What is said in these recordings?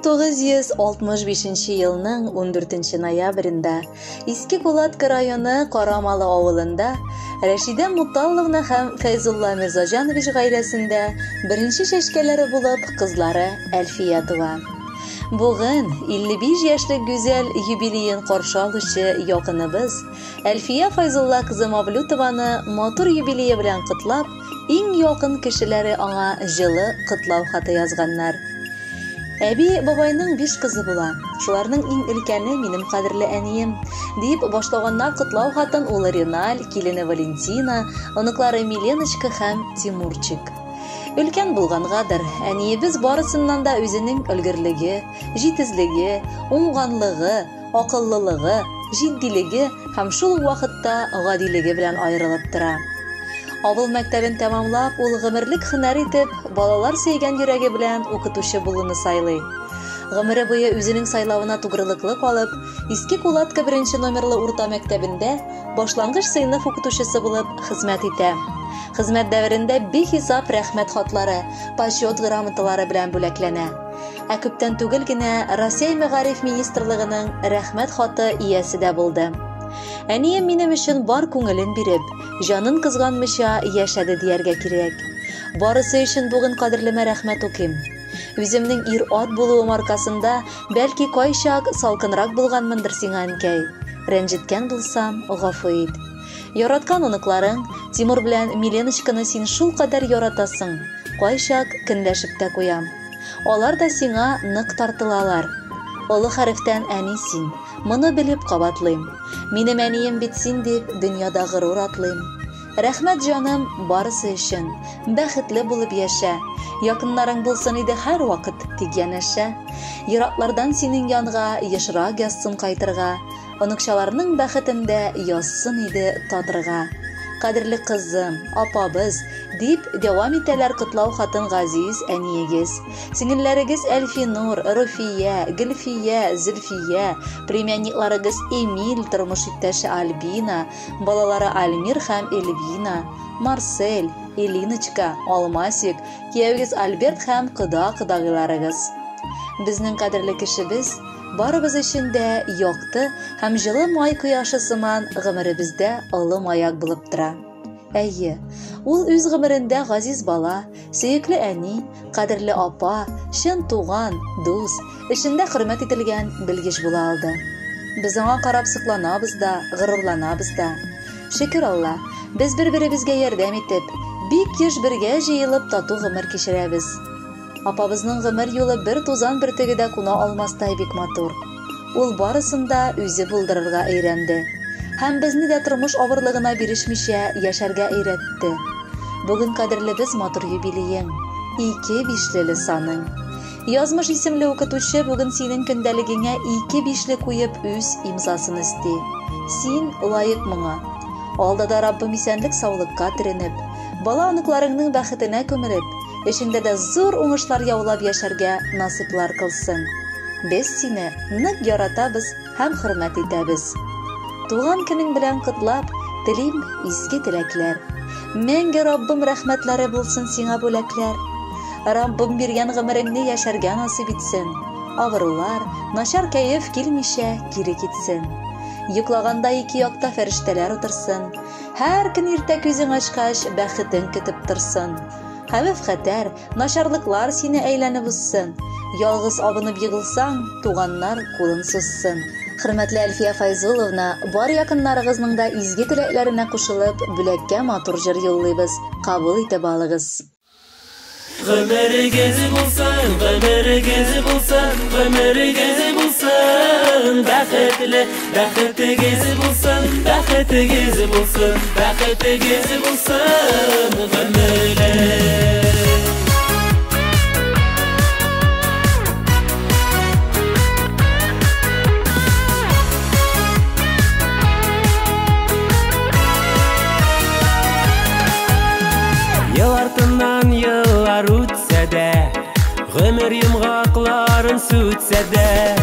1965 елның 14 ноябрендә Иске Кулатка районы Карамалы авылында Рәшидә Муталловна һәм Фәйзулла Мирзаҗанович гаиләсендә беренче чәчкәләре булып кызлары Әлфия туа. Бүген 55 яшьлек гүзәл юбилейын каршы алучы якыныбыз Әлфия Фәйзулла кызы Мавлютованы матур юбилее белән котлап, иң якын кешеләре аңа җылы котлау хаты язганнар. Әби бабайның 5 кызы була. Шуларның иң өлкәне минем кадерле әнием, дип башлаганнар котлау хатын улы Реналь, килене Валентина, оныклары Миленочка һәм Тимурчик. Өлкән булгангадыр, әниебез барысыннан да үзенең өлгерлеге, җитезлеге, уңганлыгы, акыллылыгы, җитдилеге һәм шул вакытта гадилеге белән аерылып тора. Авыл мәктәбен тәмамлап, ул гомерлек һөнәр итеп, балалар сөйгән йөрәге белән укытучы булуны сайлый. Гомере буе үзенең сайлавына тугрылыклы калып, Иске Кулатка 1 номерлы урта мәктәбендә башлангыч сыйныф укытучысы булып хезмәт итә. Хезмәт дәверендә бихисап рәхмәт хатлары, почет грамоталары белән бүләкләнә. Ә күптән түгел генә Россия Мәгариф министрлыгының рәхмәт хаты иясе дә булды. Әнием минем өчен бар күңелен биреп, җанын кызганмыйча яшәде дияргә кирәк. Барысы өчен бүген кадерлемә рәхмәт укыйм. Үземнең ир-ат булуым аркасында бәлки кайчак салкынрак булганмындыр сиңа, әнкәй. Рәнҗеткән булсам, гафу ит. Яраткан оныкларың Тимур белән Миленочканы син шул кадәр яратасың. Кайчак көнләшеп тә куям. Алар да сиңа нык тартылалар. Олы хәрефтән әни син. Моны белеп кабатлыйм. Минем әнием бит син дип дөньяда горур атлыйм. Рәхмәт җаным барысы өчен. Бәхетле булып яшә. Якыннарың булсын иде һәр вакыт тик янәшә. Ераклардан синең янга ешрак язсын кайтырга. Оныкчаларның бәхетендә язсын иде татырга. Кадерле кызым, апабыз, дип дәвам итәләр котлау хатын газиз әниегез. Сеңелләрегез Әлфинур, Руфия, Гөлфия, Зөлфия, племянникларыгыз Эмиль, тормыш иптәше Альбина, балалары Альмир һәм Эльвина, Марсель, Элиночка, Алмасик, кияүгез Альберт һәм кыда-кыдагыларыгыз. Безнең кадерле кешебез барыбыз өчен дә якты һәм җылы май кояшы сыман гомеребездә олы маяк булып тора. Әйе, ул үз гомерендә газиз бала, сөекле әни, кадерле апа, чын туган, дус, эшендә хөрмәт ителгән белгеч була алды. Без аңа карап сокланабыз да, горурланабыз да. Шөкер Алла, без бер-беребезгә ярдәм итеп, бик еш бергә җыелып тату гомер кичерәбез. Апабызның гомер юлы бер тузан бер тегедә куна алмастай бик матур. Ул барысында үзе булдырырга өйрәнде. Һәм безне дә тормыш авырлыгына бирешмичә яшәргә өйрәтте. Бүген кадерлебез матур юбилеең, 2 бишлеле саның. Язмыш исемле укытучы бүген синең көндәлегеңә 2 бишле куеп үз имзасын өсти. Син лаек моңа. Алдада Раббым исәнлек саулыкка төренеп, бала оныкларыңның бәхетенә күмелеп, эшендә дә зур уңышлар яулап яшәргә насыплар кылсын. Без сине нык яратабыз һәм хөрмәт итәбез. Туган көнең белән котлап, телим изге теләкләр. Мәңге Раббым рәхмәтләре булсын сиңа бүләкләр. Раббым биргән гомереңне яшәргә насыйп итсен. Авырулар, начар кәеф килмичә кире китсен. Йоклаганда 2 якта фәрештәләр утырсын. Һәр көн иртә күзең ачкач бәхетең көтеп торсын. Хәвеф-хәтәр, начарлыклар сине әйләнеп узсын. Ялгыз абынып егылсаң, туганнар кулын сузсын. Хөрмәтле Әлфия Файзуловна, бар якыннарыгызның да изге теләкләренә кушылып, бүләккә матур җыр юллыйбыз. Кабул итеп алыгыз. Гомерегез булсын, гомерегез булсын, гомерегез булсын, бәхетле, бәхетегез булсын, бәхетегез булсын, бәхетегез булсын, гомерле. Ел артыннан еллар үтсә дә, гомер йомгакларын сүтсә дә,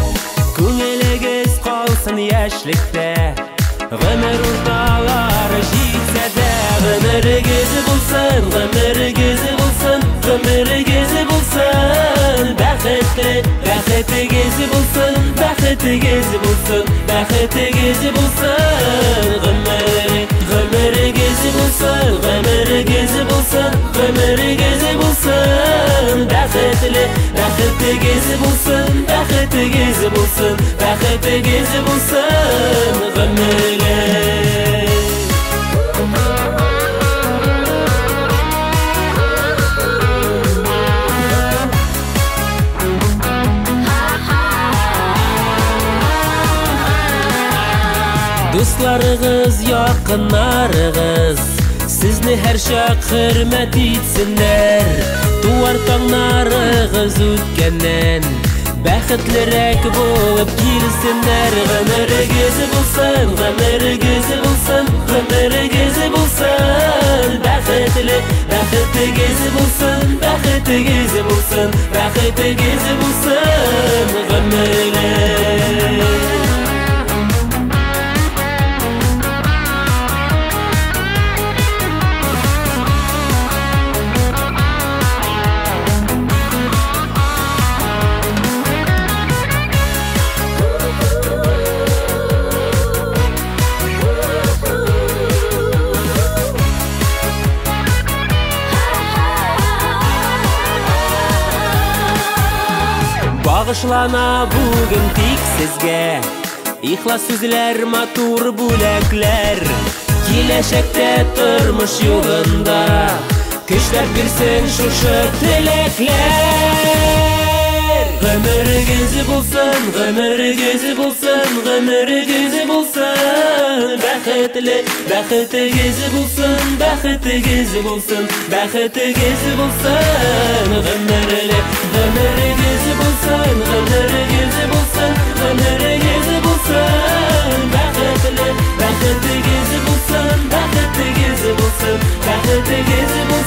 күңелегез калсын яшьлектә, гомер урталары җитсә дә, гомерегез булсын, гомерегез булсын, гомерегез булсын, бәхетле, бәхетле бәхетегез булсын, бәхетегез булсын. Гомерегез булсын, гомерегез булсын, гомерегез булсын. Бәхетле, бәхетегез булсын, бәхетегез булсын, бәхетегез булсын. Гомерле. Dostlarıгыз, yakınlarыгыз, sizni her şak hürmet etsinler. Duvar tağlarıгыз ötkenden, бәхетлерәк булып килсеннәр. Гомерегез булсын, гомерегез булсын, гомерегез булсын. Бәхетле, бәхетегез булсын, бәхетегез булсын, бәхетегез булсын. Гомерле. Bağışlana bugün tik sizge, İhlas sözler, matur бүләкләр. Киләчәктә тормыш юлында көчләр бирсен шушы теләкләр. Гомерегез булсын, гомерегез булсын, гомерегез булсын. Бәхетле, бәхетегез булсын, бәхетегез булсын, бәхетегез булсын. Гомерле, гомерегез булсын, гомерегез булсын, гомерегез булсын. Бәхетле, бәхетегез булсын, бәхетегез булсын, бәхетегез булсын.